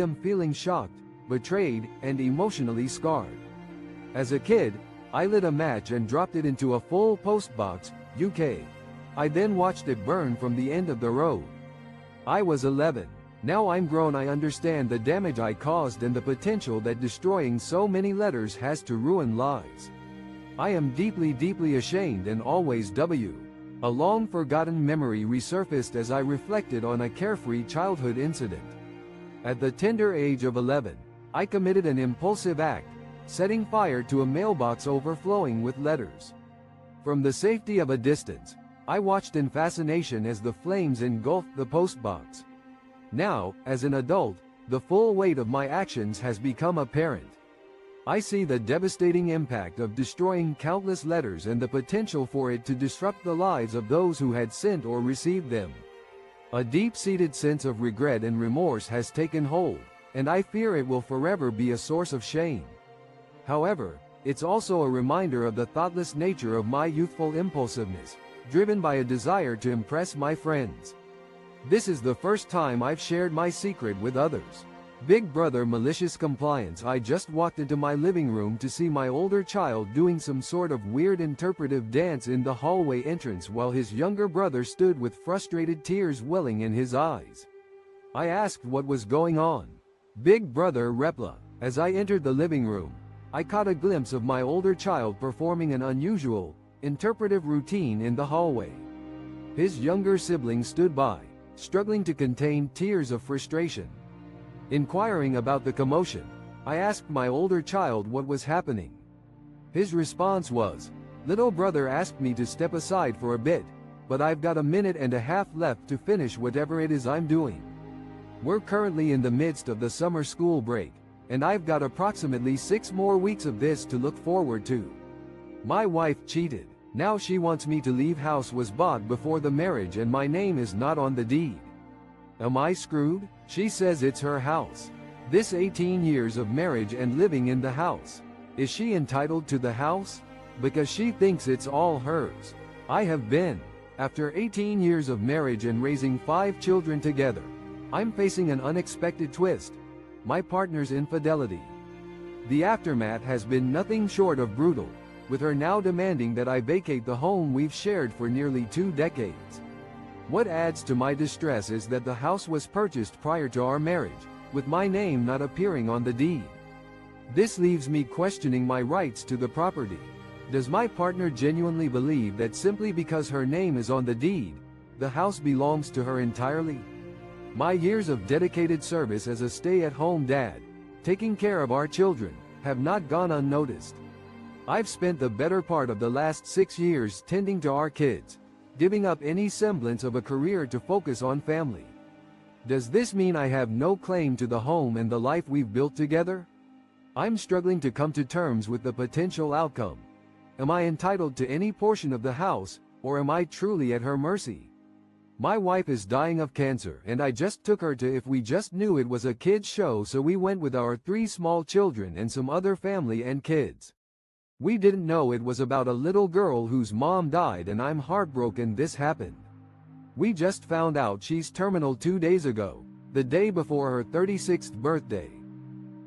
am feeling shocked, betrayed, and emotionally scarred. As a kid, I lit a match and dropped it into a full postbox, UK. I then watched it burn from the end of the road. I was 11. Now I'm grown. I understand the damage I caused and the potential that destroying so many letters has to ruin lives. I am deeply, deeply ashamed and always A long-forgotten memory resurfaced as I reflected on a carefree childhood incident. At the tender age of 11, I committed an impulsive act, setting fire to a mailbox overflowing with letters. From the safety of a distance, I watched in fascination as the flames engulfed the postbox. Now, as an adult, the full weight of my actions has become apparent. I see the devastating impact of destroying countless letters and the potential for it to disrupt the lives of those who had sent or received them. A deep-seated sense of regret and remorse has taken hold, and I fear it will forever be a source of shame. However, it's also a reminder of the thoughtless nature of my youthful impulsiveness, driven by a desire to impress my friends. This is the first time I've shared my secret with others. Big brother malicious compliance. I just walked into my living room to see my older child doing some sort of weird interpretive dance in the hallway entrance while his younger brother stood with frustrated tears welling in his eyes. I asked what was going on. Big brother repla. As I entered the living room, I caught a glimpse of my older child performing an unusual, interpretive routine in the hallway. His younger sibling stood by, struggling to contain tears of frustration. Inquiring about the commotion, I asked my older child what was happening. His response was, "Little brother asked me to step aside for a bit, but I've got a minute and a half left to finish whatever it is I'm doing. We're currently in the midst of the summer school break, and I've got approximately 6 more weeks of this to look forward to. My wife cheated. Now she wants me to leave. House was bought before the marriage and my name is not on the deed. Am I screwed? She says it's her house. This 18 years of marriage and living in the house. Is she entitled to the house? Because she thinks it's all hers. I have been. After 18 years of marriage and raising 5 children together, I'm facing an unexpected twist. My partner's infidelity. The aftermath has been nothing short of brutal, with her now demanding that I vacate the home we've shared for nearly 2 decades. What adds to my distress is that the house was purchased prior to our marriage, with my name not appearing on the deed. This leaves me questioning my rights to the property. Does my partner genuinely believe that simply because her name is on the deed, the house belongs to her entirely? My years of dedicated service as a stay-at-home dad, taking care of our children, have not gone unnoticed. I've spent the better part of the last 6 years tending to our kids, giving up any semblance of a career to focus on family. Does this mean I have no claim to the home and the life we've built together? I'm struggling to come to terms with the potential outcome. Am I entitled to any portion of the house, or am I truly at her mercy? My wife is dying of cancer and I just took her to If We Just Knew It Was a Kids show, so we went with our 3 small children and some other family and kids. We didn't know it was about a little girl whose mom died and I'm heartbroken this happened. We just found out she's terminal 2 days ago, the day before her 36th birthday.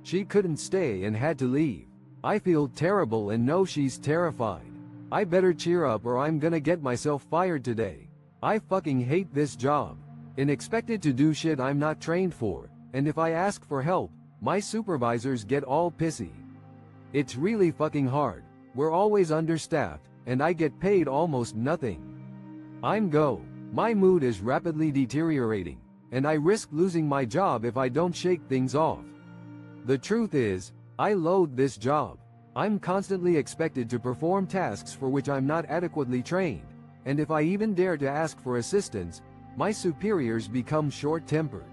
She couldn't stay and had to leave. I feel terrible and know she's terrified. I better cheer up or I'm gonna get myself fired today. I fucking hate this job. And expected to do shit I'm not trained for, and if I ask for help, my supervisors get all pissy. It's really fucking hard. We're always understaffed, and I get paid almost nothing. My mood is rapidly deteriorating, and I risk losing my job if I don't shake things off. The truth is, I loathe this job. I'm constantly expected to perform tasks for which I'm not adequately trained, and if I even dare to ask for assistance, my superiors become short-tempered.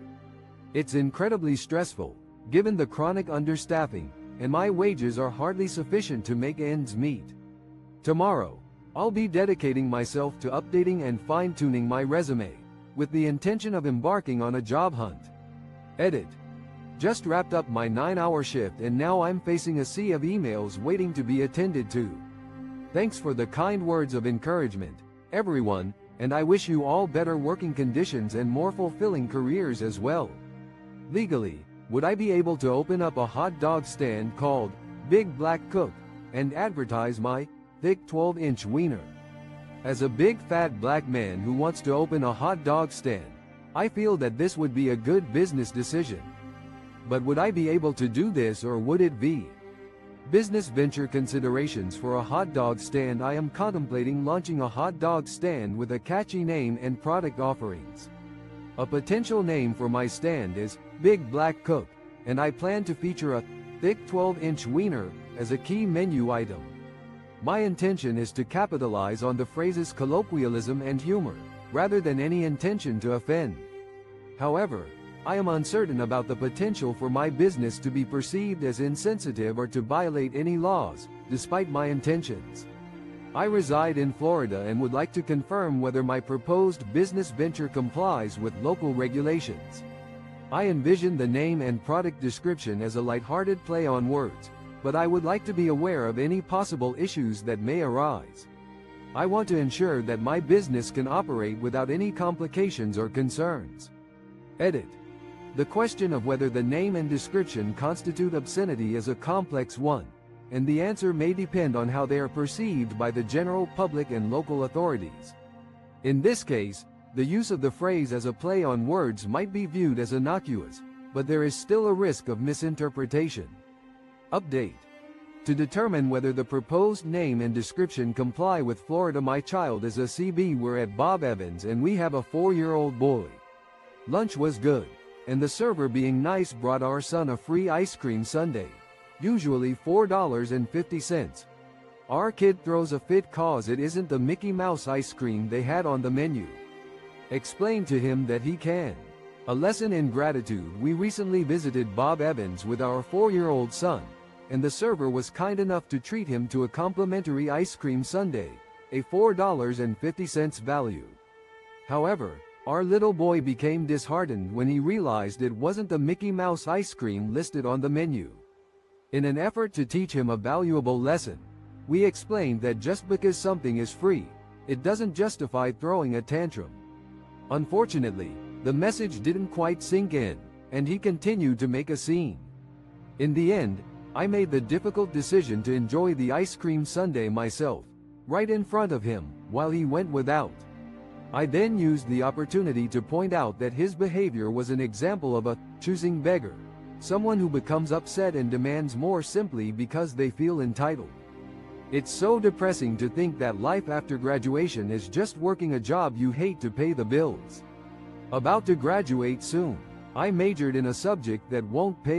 It's incredibly stressful, given the chronic understaffing, and my wages are hardly sufficient to make ends meet. Tomorrow, I'll be dedicating myself to updating and fine-tuning my resume, with the intention of embarking on a job hunt. Edit. Just wrapped up my 9-hour shift and now I'm facing a sea of emails waiting to be attended to. Thanks for the kind words of encouragement, everyone, and I wish you all better working conditions and more fulfilling careers as well. Legally, Would I be able to open up a hot dog stand called Big Black Cook and advertise my thick 12-inch wiener? As a big fat black man who wants to open a hot dog stand, I feel that this would be a good business decision. But would I be able to do this, or would it be business venture considerations for a hot dog stand? I am contemplating launching a hot dog stand with a catchy name and product offerings. A potential name for my stand is Big Black Cook, and I plan to feature a thick 12-inch wiener as a key menu item. My intention is to capitalize on the phrase's colloquialism and humor, rather than any intention to offend. However, I am uncertain about the potential for my business to be perceived as insensitive or to violate any laws, despite my intentions. I reside in Florida and would like to confirm whether my proposed business venture complies with local regulations. I envision the name and product description as a lighthearted play on words, but I would like to be aware of any possible issues that may arise. I want to ensure that my business can operate without any complications or concerns. Edit. The question of whether the name and description constitute obscenity is a complex one, and the answer may depend on how they are perceived by the general public and local authorities. In this case, the use of the phrase as a play on words might be viewed as innocuous, but there is still a risk of misinterpretation. Update. To determine whether the proposed name and description comply with Florida My Child is a CB. We're at Bob Evans and we have a 4-year-old boy. Lunch was good, and the server, being nice, brought our son a free ice cream sundae, usually $4.50. Our kid throws a fit cause it isn't the Mickey Mouse ice cream they had on the menu. Explain to him that he can. A lesson in gratitude. We recently visited Bob Evans with our 4-year-old son, and the server was kind enough to treat him to a complimentary ice cream sundae, a $4.50 value. However, our little boy became disheartened when he realized it wasn't the Mickey Mouse ice cream listed on the menu. In an effort to teach him a valuable lesson, we explained that just because something is free, it doesn't justify throwing a tantrum. Unfortunately, the message didn't quite sink in, and he continued to make a scene. In the end, I made the difficult decision to enjoy the ice cream sundae myself, right in front of him, while he went without. I then used the opportunity to point out that his behavior was an example of a choosing beggar, someone who becomes upset and demands more simply because they feel entitled. It's so depressing to think that life after graduation is just working a job you hate to pay the bills. About to graduate soon, I majored in a subject that won't pay